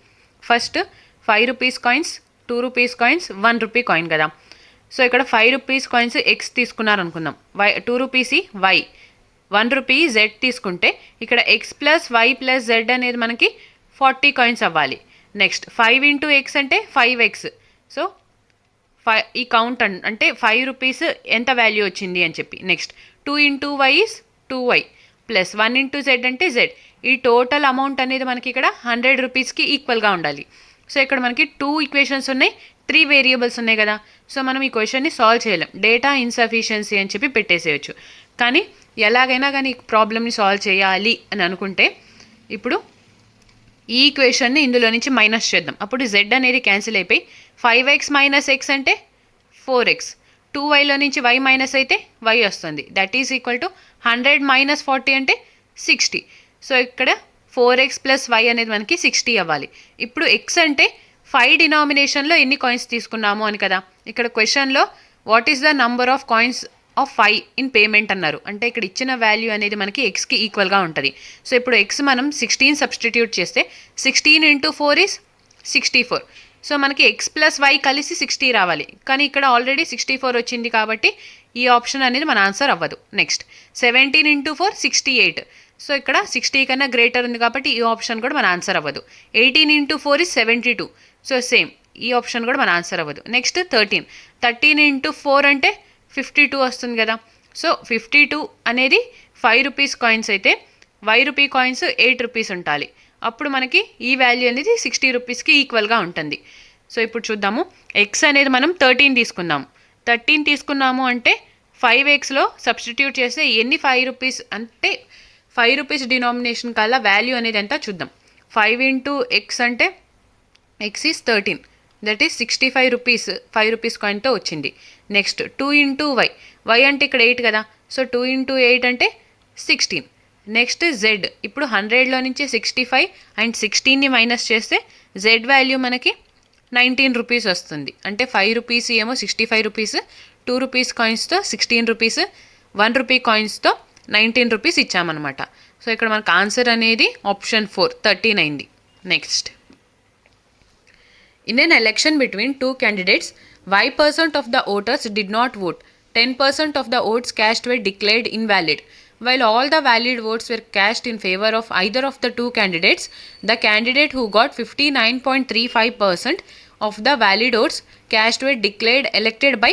First 5 rupees coins, 2 rupees coins, 1 rupee coin కదా. సో ఇక్కడ 5 రూపీస్ కాయిన్స్ ఎక్స్ తీసుకున్నారు అనుకుందాం, 2 రూపీస్ వై, 1 రూపీ జెడ్ తీసుకుంటే ఇక్కడ X plus Y plus Z అనేది మనకి 40 కాయిన్స్ అవ్వాలి. నెక్స్ట్ 5 ఇంటూ ఎక్స్ అంటే 5x. సో ఈ కౌంట్ అంటే 5 రూపీస్ ఎంత వాల్యూ వచ్చింది అని చెప్పి. Next 2 into Y is 2y plus 1 into Z అంటే జెడ్. ఈ టోటల్ అమౌంట్ అనేది మనకి ఇక్కడ 100 రూపీస్కి ఈక్వల్గా ఉండాలి. సో ఇక్కడ మనకి 2 ఈక్వేషన్స్ ఉన్నాయి, 3 వేరియబుల్స్ ఉన్నాయి కదా. సో మనం ఈ క్వశ్చన్ని సాల్వ్ చేయలేం, డేటా ఇన్సఫిషియన్సీ అని చెప్పి పెట్టేసేయచ్చు. కానీ ఎలాగైనా కానీ ఈ ప్రాబ్లమ్ని సాల్వ్ చేయాలి అని అనుకుంటే ఇప్పుడు ఈ ఈక్వేషన్ని ఇందులో నుంచి మైనస్ చేద్దాం. అప్పుడు జెడ్ అనేది క్యాన్సిల్ అయిపోయి 5x మైనస్ ఎక్స్ అంటే 4x, 2yలో నుంచి y మైనస్ అయితే y వస్తుంది. That is equal to 100 minus 40 అంటే 60. సో ఇక్కడ 4x ప్లస్ y అనేది మనకి 60 అవ్వాలి. ఇప్పుడు x అంటే 5 డినామినేషన్లో ఎన్ని కాయిన్స్ తీసుకున్నాము అని కదా. ఇక్కడ క్వశ్చన్లో what is the number of coins of 5 in payment అన్నారు. అంటే ఇక్కడ ఇచ్చిన వాల్యూ అనేది మనకి ఎక్స్కి ఈక్వల్గా ఉంటుంది. సో ఇప్పుడు ఎక్స్ మనం 16 సబ్స్టిట్యూట్ చేస్తే 16 ఇంటూ 4 ఈజ్ 64. సో మనకి ఎక్స్ ప్లస్ వై కలిసి 60 రావాలి, కానీ ఇక్కడ ఆల్రెడీ 64 వచ్చింది కాబట్టి ఈ ఆప్షన్ అనేది మన ఆన్సర్ అవ్వదు. Next 17 into 4 68. సో ఇక్కడ 60 కన్నా గ్రేటర్ ఉంది కాబట్టి ఈ ఆప్షన్ కూడా మన ఆన్సర్ అవ్వదు. 18 ఇంటూ 4 ఈజ్ 72. సో సేమ్ ఈ ఆప్షన్ కూడా మన ఆన్సర్ అవ్వదు. నెక్స్ట్ 13 ఇంటూ 4 అంటే 52 వస్తుంది కదా. సో 52 అనేది 5 రూపీస్ కాయిన్స్ అయితే y రూపీ కాయిన్స్ 8 రూపీస్ ఉండాలి. అప్పుడు మనకి ఈ వాల్యూ అనేది 60 రూపీస్కి ఈక్వల్గా ఉంటుంది. సో ఇప్పుడు చూద్దాము, ఎక్స్ అనేది మనం 13 తీసుకున్నాము. 13 తీసుకున్నాము అంటే 5xలో సబ్స్టిట్యూట్ చేస్తే ఎన్ని 5 రూపీస్ అంటే 5 రూపీస్ డినామినేషన్ కల్లా వాల్యూ అనేది ఎంత చూద్దాం. 5 ఇంటూ ఎక్స్ అంటే x is 13, that is 65 rupees 5 rupees కాయిన్తో వచ్చింది. నెక్స్ట్ 2 ఇంటూ వై అంటే ఇక్కడ 8 కదా. సో 2 ఇంటూ 8 అంటే 16. నెక్స్ట్ జెడ్, ఇప్పుడు 100లో నుంచి 65 అండ్ 16ని మైనస్ చేస్తే జెడ్ వాల్యూ మనకి 19 రూపీస్ వస్తుంది. అంటే 5 రూపీస్ ఏమో 65 రూపీస్, 2 రూపీస్ కాయిన్స్తో 16 రూపీస్, 1 రూపీ కాయిన్స్తో 19 రూపీస్ ఇచ్చామన్నమాట. సో ఇక్కడ మనకు ఆన్సర్ అనేది option 4 13 next, in an election between two candidates, y% of the voters did not vote. 10% of the votes cast were declared invalid. While all the valid votes were cast in favor of either of the two candidates, the candidate who got 59.35% of the valid votes cast were declared elected by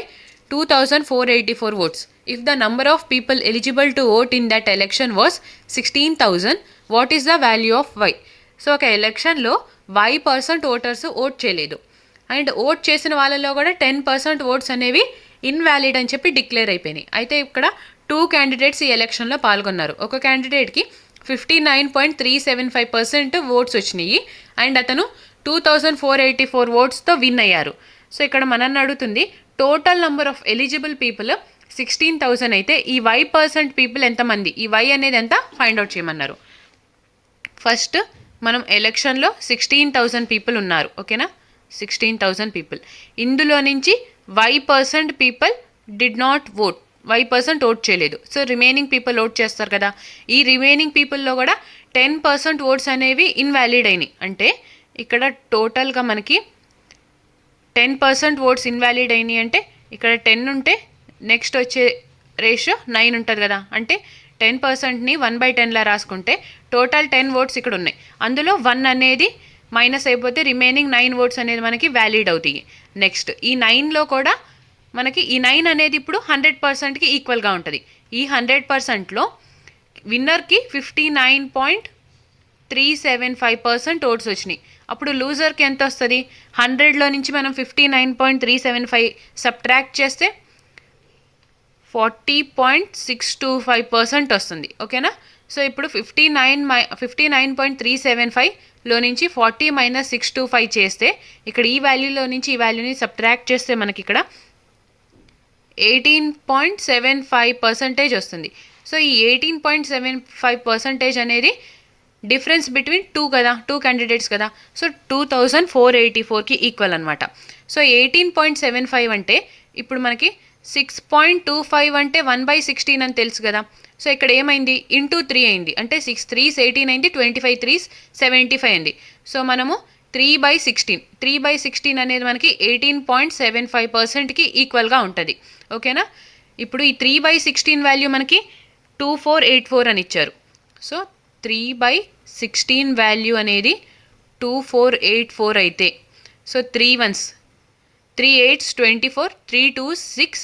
2,484 votes. If the number of people eligible to vote in that election was 16,000, what is the value of y? So ఒక ఎలక్షన్లో Y% voters vote చేయలేదు. And vote చేసిన వాళ్ళలో కూడా 10% oats అనేవి invalid అని చెప్పి declare అయిపోయినాయి. అయితే ఇక్కడ 2 క్యాండిడేట్స్ ఈ ఎలక్షన్లో పాల్గొన్నారు. ఒక క్యాండిడేట్కి 59.375% ఓట్స్ వచ్చినాయి అండ్ అతను 2484 ఓట్స్తో విన్ అయ్యారు. సో ఇక్కడ మనల్ని అడుగుతుంది total number of eligible people 16,000 అయితే ఈ Y% పీపుల్ ఎంతమంది, ఈ Y అనేది ఎంత ఫైండ్ అవుట్ చేయమన్నారు. ఫస్ట్ మనం ఎలక్షన్లో 16,000 పీపుల్ ఉన్నారు, ఓకేనా, 16,000 పీపుల్. ఇందులో నుంచి Y% people did not vote, Y% vote చేయలేదు. సో రిమైనింగ్ పీపుల్ ఓట్ చేస్తారు కదా, ఈ రిమైనింగ్ పీపుల్లో కూడా 10% ఓట్స్ అనేవి ఇన్వాలిడ్ అయినాయి. అంటే ఇక్కడ టోటల్గా మనకి 10% ఓట్స్ ఇన్వాలిడ్ అయినాయి. అంటే ఇక్కడ 10 ఉంటే నెక్స్ట్ వచ్చే రేషియో 9 ఉంటుంది కదా, అంటే 10%ని 1/10లా రాసుకుంటే టోటల్ 10 ఓట్స్ ఇక్కడ ఉన్నాయి. అందులో 1 అనేది మైనస్ అయిపోతే రిమైనింగ్ 9 ఓట్స్ అనేది మనకి వ్యాలిడ్ అవుతాయి. నెక్స్ట్ ఈ 9లో కూడా మనకి ఈ 9 అనేది ఇప్పుడు 100%కి ఈక్వల్గా ఉంటుంది. ఈ 100%లో విన్నర్కి 59.375% ఓట్స్ వచ్చినాయి. అప్పుడు లూజర్కి ఎంత వస్తుంది, 100లో నుంచి మనం 59.375 సబ్ట్రాక్ట్ చేస్తే 40.625% వస్తుంది, ఓకేనా. సో ఇప్పుడు 59.375లో నుంచి 40 - 625 చేస్తే ఇక్కడ ఈ వాల్యూలో నుంచి ఈ వాల్యూని సబ్ట్రాక్ట్ చేస్తే మనకి ఇక్కడ 18.75% వస్తుంది. సో ఈ 18.75% అనేది డిఫరెన్స్ బిట్వీన్ 2 కదా, 2 క్యాండిడేట్స్ కదా. సో 2484కి ఈక్వల్ అనమాట. సో 18.75 అంటే ఇప్పుడు మనకి 6.25 అంటే 1/16 అని తెలుసు కదా. సో ఇక్కడ ఏమైంది, ఇంటూ 3 అయింది, అంటే 6 3s 18 అయింది, 25 3s 75 అయింది. సో మనము 3/16 అనేది మనకి 18.75%కి ఈక్వల్గా ఉంటుంది, ఓకేనా. ఇప్పుడు ఈ 3/16 వాల్యూ మనకి 2484 అని ఇచ్చారు. సో 3/16 వాల్యూ అనేది 2484 అయితే, so 3 1s 3 8s 24, 3 2s 6,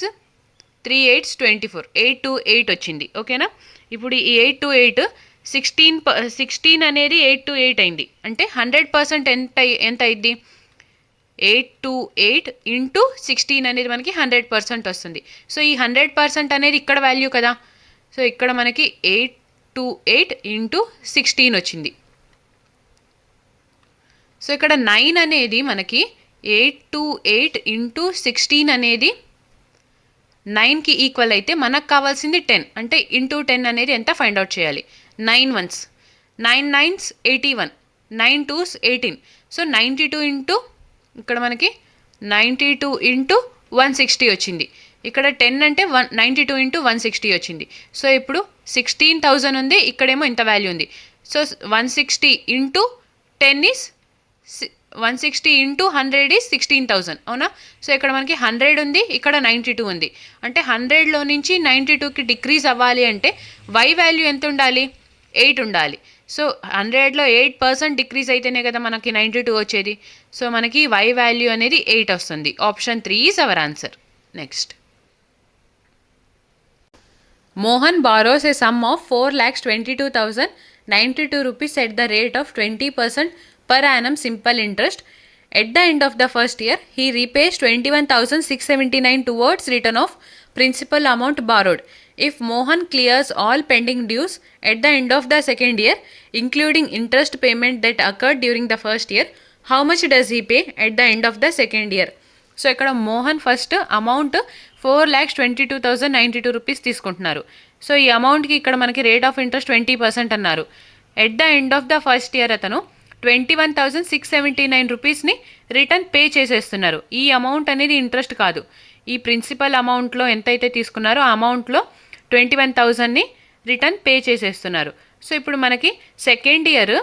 3 8s 24, 8 to 8 వచ్చింది, ఓకేనా. ఇప్పుడు ఈ 8 to 8 16 అనేది 8 to 8 అయింది, అంటే 100% ఎంత అయింది, 8 to 8 ఇంటూ 16 అనేది మనకి 100% వస్తుంది. సో ఈ 100% అనేది ఇక్కడ వాల్యూ కదా. సో ఇక్కడ మనకి 8 to 8 ఇంటూ 16 వచ్చింది. సో ఇక్కడ 9 అనేది మనకి 8 to 8 ఇంటూ 16 అనేది 9కి ఈక్వల్ అయితే మనకు కావాల్సింది 10, అంటే ఇంటూ 10 అనేది ఎంత ఫైండ్ అవుట్ చేయాలి. 9 1s 9 9s 81, 9 2s 18. So 92 into ఇక్కడ మనకి 92 ఇంటూ 160 వచ్చింది. ఇక్కడ 10 అంటే 92 ఇంటూ 160 వచ్చింది. సో ఇప్పుడు 16,000 ఉంది, ఇక్కడేమో ఇంత వాల్యూ ఉంది. So 160 into 10 is 160 into 100 is 16,000, అవునా. సో ఇక్కడ మనకి 100 ఉంది, ఇక్కడ 92 ఉంది, అంటే 100లో నుంచి 92కి డిక్రీజ్ అవ్వాలి అంటే Y వాల్యూ ఎంత ఉండాలి, 8 ఉండాలి. సో 100లో 8% డిక్రీజ్ అయితేనే కదా మనకి 92 వచ్చేది. సో మనకి Y వాల్యూ అనేది 8 వస్తుంది. Option 3 is our answer. Next, Mohan borrows a sum of 4,22,092 rupees at the rate of 20% per annum simple interest. At the end of the first year, he repays 21,679 towards return of principal amount borrowed. If Mohan clears all pending dues at the end of the second year, including interest payment that occurred during the first year, how much does he pay at the end of the second year? So ఇక్కడ Mohan first amount 4,22,092 rupees తీసుకుంటున్నారు. So ఈ అమౌంట్కి ఇక్కడ మనకి rate of interest 20% అన్నారు. At the end of the first year అతను 21,679 రూపీస్ని return pay చేసేస్తున్నారు. ఈ amount అనేది ఇంట్రెస్ట్ కాదు, ఈ ప్రిన్సిపల్ అమౌంట్లో ఎంతైతే తీసుకున్నారో ఆ అమౌంట్లో 21,000ని రిటర్న్ పే చేసేస్తున్నారు. సో ఇప్పుడు మనకి second year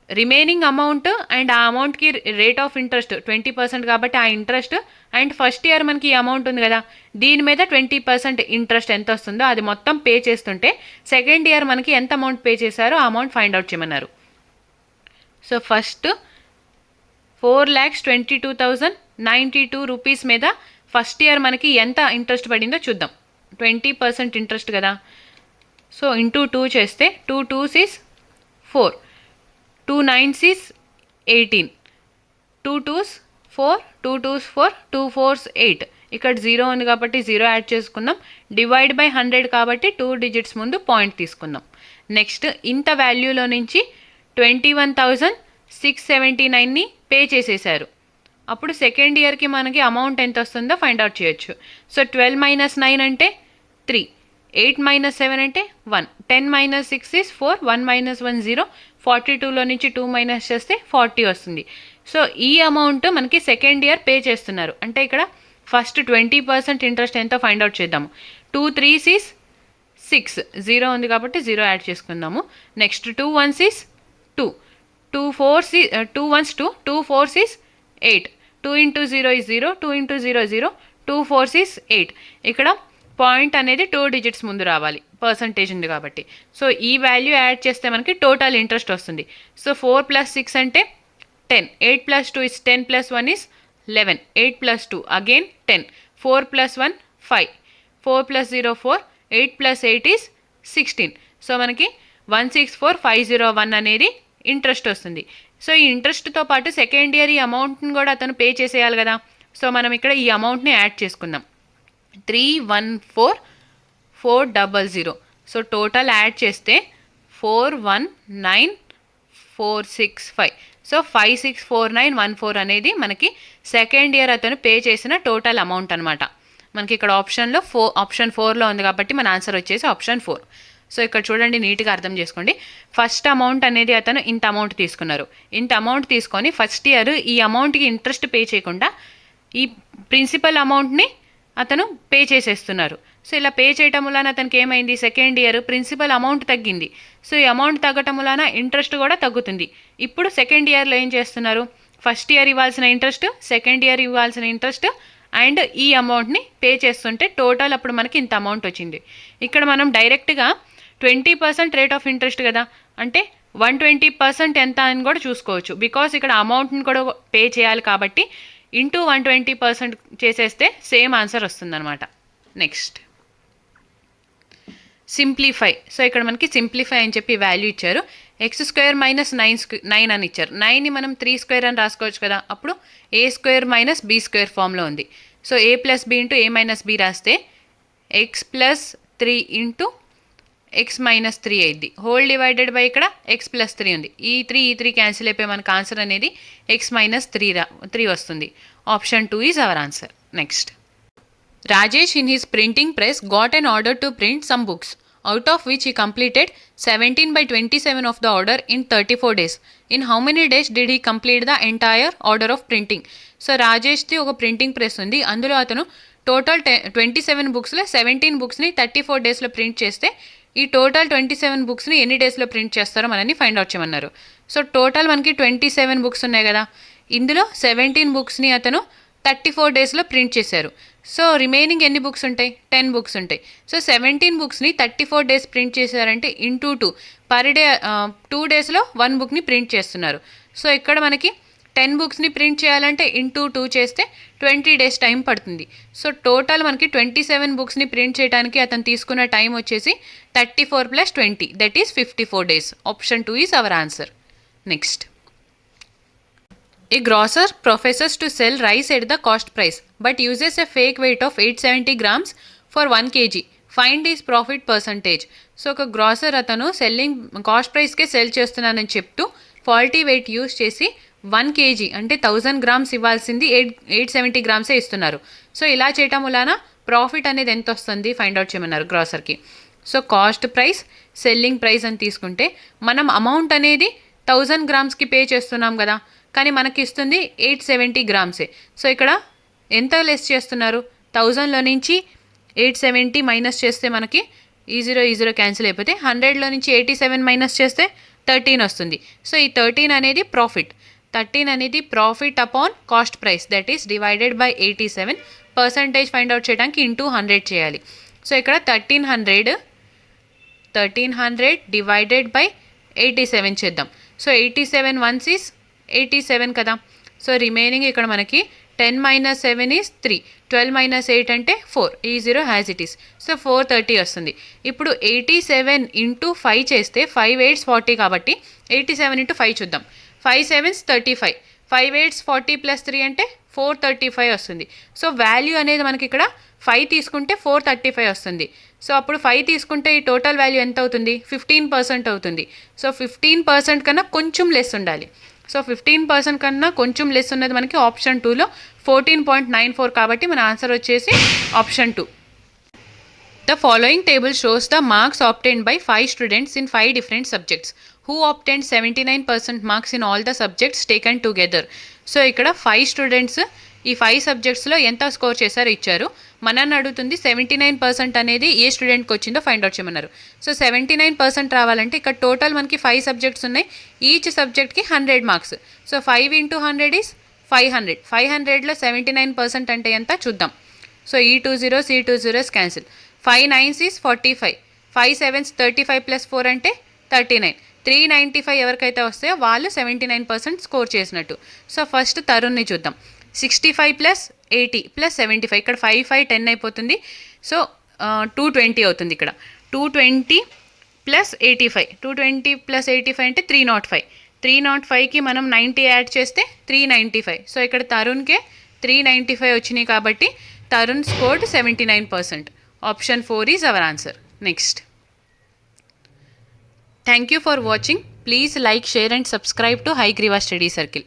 remaining amount and ఆ అమౌంట్కి రేట్ ఆఫ్ ఇంట్రెస్ట్ 20% కాబట్టి ఆ ఇంట్రెస్ట్, అండ్ ఫస్ట్ ఇయర్ మనకి ఈ అమౌంట్ ఉంది కదా దీని మీద 20% ఇంట్రెస్ట్ ఎంత వస్తుందో అది మొత్తం పే చేస్తుంటే సెకండ్ ఇయర్ మనకి ఎంత అమౌంట్ పే చేశారో ఆ అమౌంట్ ఫైండ్ అవుట్ చేయమన్నారు. సో ఫస్ట్ 4,22,092 రూపీస్ మీద ఫస్ట్ ఇయర్ మనకి ఎంత ఇంట్రెస్ట్ పడిందో చూద్దాం. 20% ఇంట్రెస్ట్ కదా. So into 2 చేస్తే 2 2s is 4, 2 9s is 18, 2 2s 4, 2 2s 4, 2 4s 8. ఇక్కడ 0 ఉంది కాబట్టి 0 యాడ్ చేసుకుందాం. డివైడ్ బై 100 కాబట్టి 2 డిజిట్స్ ముందు పాయింట్ తీసుకుందాం. నెక్స్ట్ ఇంత వాల్యూలో నుంచి 21,679ని పే చేసేసారు. అప్పుడు సెకండ్ ఇయర్కి మనకి అమౌంట్ ఎంత వస్తుందో ఫైండ్ అవుట్ చేయొచ్చు. సో 12 - 9 అంటే 3, 8 - 7 అంటే 1, 10 - 6 is 4, 1 - 1 0, 42లో నుంచి 2 మైనస్ చేస్తే 40 వస్తుంది. సో ఈ అమౌంట్ మనకి సెకండ్ ఇయర్ పే చేస్తున్నారు. అంటే ఇక్కడ ఫస్ట్ 20% ఇంట్రెస్ట్ ఎంతో ఫైండ్ అవుట్ చేద్దాము. 2 3s is 6, 0 ఉంది కాబట్టి 0 యాడ్ చేసుకుందాము. Next 2 1s is 2, 2 4s is 2 1s 2, 2 4s is 8, 2 × 0 is 0, 2 × 0 0, 2 4s is 8. ఇక్కడ పాయింట్ అనేది 2 డిజిట్స్ ముందు రావాలి, పర్సంటేజ్ ఉంది కాబట్టి. సో ఈ వాల్యూ యాడ్ చేస్తే మనకి టోటల్ ఇంట్రెస్ట్ వస్తుంది. సో 4 + 6 అంటే 10, 8 + 2 is 10 + 1 is 11, 8 + 2 again 10, 4 + 1 5, 4 + 0 4, 8 + 8 is 16. So మనకి 164,501 అనేది ఇంట్రెస్ట్ వస్తుంది. సో ఈ ఇంట్రెస్ట్తో పాటు సెకండ్ ఇయర్ ఈ అమౌంట్ని కూడా అతను పే చేసేయాలి కదా. సో మనం ఇక్కడ ఈ అమౌంట్ని యాడ్ చేసుకుందాం. 314,400. సో టోటల్ యాడ్ చేస్తే 419,465. సో 564914 అనేది మనకి సెకండ్ ఇయర్ అతను పే చేసిన టోటల్ అమౌంట్ అనమాట. మనకి ఇక్కడ ఆప్షన్ 4లో ఉంది కాబట్టి మన ఆన్సర్ వచ్చేసి ఆప్షన్ 4. సో ఇక్కడ చూడండి, నీట్గా అర్థం చేసుకోండి. ఫస్ట్ అమౌంట్ అనేది అతను ఇంత అమౌంట్ తీసుకున్నారు. ఇంత అమౌంట్ తీసుకొని ఫస్ట్ ఇయర్ ఈ అమౌంట్కి ఇంట్రెస్ట్ పే చేయకుండా ఈ ప్రిన్సిపల్ అమౌంట్ని అతను పే చేసేస్తున్నారు. సో ఇలా పే చేయటం వలన అతనికి ఏమైంది, సెకండ్ ఇయర్ ప్రిన్సిపల్ అమౌంట్ తగ్గింది. సో ఈ అమౌంట్ తగ్గటం వలన ఇంట్రెస్ట్ కూడా తగ్గుతుంది. ఇప్పుడు సెకండ్ ఇయర్లో ఏం చేస్తున్నారు, ఫస్ట్ ఇయర్ ఇవ్వాల్సిన ఇంట్రెస్ట్, సెకండ్ ఇయర్ ఇవ్వాల్సిన ఇంట్రెస్ట్ అండ్ ఈ అమౌంట్ని పే చేస్తుంటే టోటల్ అప్పుడు మనకి ఇంత అమౌంట్ వచ్చింది. ఇక్కడ మనం డైరెక్ట్గా 20% రేట్ ఆఫ్ ఇంట్రెస్ట్ కదా, అంటే 120% ఎంత అని కూడా చూసుకోవచ్చు. బికాస్ ఇక్కడ అమౌంట్ని కూడా పే చేయాలి కాబట్టి ఇంటూ 120% చేసేస్తే సేమ్ ఆన్సర్ వస్తుందన్నమాట. Next simplify. సో ఇక్కడ మనకి సింప్లిఫై అని చెప్పి వాల్యూ ఇచ్చారు. x² - 9 అని ఇచ్చారు. 9ని మనం 3² అని రాసుకోవచ్చు కదా, అప్పుడు a² - b² ఫామ్లో ఉంది. So a + b × a - b రాస్తే x + 3 × x - 3 అయింది. హోల్ డివైడెడ్ బై ఇక్కడ x + 3 ఉంది. ఈ 3 క్యాన్సిల్ అయిపోయి మనకు ఆన్సర్ అనేది x - 3 వస్తుంది. Option 2 is our answer. Next, Rajesh in his printing press got an order to print some books, out of which he completed 17/27 of the order in 34 days. In how many days did he complete the entire order of printing? So రాజేష్ది ఒక printing press ఉంది. అందులో అతను total 27 బుక్స్లో 17 బుక్స్ని 34 డేస్లో print చేస్తే ఈ total 27 బుక్స్ని ఎన్ని డేస్లో ప్రింట్ చేస్తారో మనని ఫైండ్ అవుట్ చేయమన్నారు. సో టోటల్ మనకి 27 బుక్స్ ఉన్నాయి కదా, ఇందులో 17 బుక్స్ని అతను 34 డేస్లో ప్రింట్ చేశారు. సో రిమైనింగ్ ఎన్ని బుక్స్ ఉంటాయి, 10 బుక్స్ ఉంటాయి. సో 17 బుక్స్ని 34 డేస్ ప్రింట్ చేశారంటే ఇంటూ 2 పర్ డే 2 డేస్లో 1 బుక్ని ప్రింట్ చేస్తున్నారు. సో ఇక్కడ మనకి 10 బుక్స్ని ప్రింట్ చేయాలంటే ఇంటూ 2 చేస్తే 20 డేస్ టైం పడుతుంది. సో టోటల్ మనకి 27 బుక్స్ని ప్రింట్ చేయడానికి అతను తీసుకున్న టైం వచ్చేసి 34 + 20 that is 54 days. Option 2 is our answer. Next, A grocer professes to sell rice at the cost price but uses a fake weight of 870 grams for 1 kg. Find his profit percentage. So ఒక grosser అతను cost ప్రైస్కే cell చేస్తున్నానని చెప్తూ faulty wait use చేసి 1 kg అంటే 1000 grams ఇవ్వాల్సింది 870 గ్రామ్సే ఇస్తున్నారు. So ఇలా చేయటం వలన ప్రాఫిట్ అనేది ఎంత వస్తుంది ఫైండ్ అవుట్ చేయమన్నారు గ్రాసర్కి. So cost price, selling price అని తీసుకుంటే మనం అమౌంట్ అనేది 1000 గ్రామ్స్కి పే చేస్తున్నాం కదా, కానీ మనకి ఇస్తుంది 870 గ్రామ్సే. సో ఇక్కడ ఎంత లెస్ చేస్తున్నారు, 1000లో నుంచి 870 మైనస్ చేస్తే మనకి ఈ 0 క్యాన్సిల్ అయిపోతే 100లో నుంచి 87 మైనస్ చేస్తే 13 వస్తుంది. సో ఈ 13 అనేది ప్రాఫిట్. 13 అనేది profit upon cost price that is divided by 87. Percentage find out చేయడానికి ఇంటూ 100 చేయాలి. సో ఇక్కడ 1300 డివైడెడ్ బై 87 చేద్దాం. సో 87 1s is 87 కదా. సో రిమైనింగ్ ఇక్కడ మనకి 10 - 7 is 3, 12 - 8 అంటే 4, ఈ 0 హ్యాజ్ ఇట్ ఈస్. సో 430 వస్తుంది. ఇప్పుడు 87 × 5 చేస్తే 5 8s 40 కాబట్టి 87 × 5 చూద్దాం. 5 7s 35, 5 8s 40 ప్లస్ 3 అంటే 435 వస్తుంది. సో వాల్యూ అనేది మనకి ఇక్కడ 5 తీసుకుంటే 435 వస్తుంది. సో అప్పుడు 5 తీసుకుంటే ఈ టోటల్ వాల్యూ ఎంత అవుతుంది? 15% అవుతుంది. సో 15% కన్నా కొంచెం లెస్ ఉండాలి. సో 15% కన్నా కొంచెం లెస్ ఉన్నది మనకి ఆప్షన్ 2లో 14.94, కాబట్టి మన ఆన్సర్ వచ్చేసి option 2. The following table shows the marks obtained by 5 students in 5 different subjects who obtained 79% marks in all the subjects taken together. So ఇక్కడ 5 స్టూడెంట్స్ ఈ 5 సబ్జెక్ట్స్లో ఎంత స్కోర్ చేశారో ఇచ్చారు. మనల్ని అడుగుతుంది 79% అనేది ఏ స్టూడెంట్కి వచ్చిందో ఫైండ్ అవుట్ చేయమన్నారు. సో 79% రావాలంటే ఇక్కడ టోటల్ మనకి 5 సబ్జెక్ట్స్ ఉన్నాయి. ఈచ్ సబ్జెక్ట్కి 100 మార్క్స్. So 5 × 100 is 500. 500లో 79% అంటే ఎంత చూద్దాం. సో ఈ 2 zeros ఈ 2 zeros cancel. 5 9s is 45, 5 7s 35 plus 4 అంటే 39. 395 ఎవరికైతే వస్తాయో వాళ్ళు 79% స్కోర్ చేసినట్టు. సో ఫస్ట్ తరుణ్ని చూద్దాం. 65 ప్లస్ 80 ప్లస్ 75, ఇక్కడ 5 5 10 అయిపోతుంది. సో 220 అవుతుంది. ఇక్కడ 220 ప్లస్ 85, 220 ప్లస్ 85 అంటే 305. 305కి మనం 90 యాడ్ చేస్తే 395. సో ఇక్కడ తరుణ్కే 395 వచ్చినాయి కాబట్టి Tarun scored 79%. Option 4 is our answer. Next. Thank you for watching. Please like, share and subscribe to Hygriva Study Circle.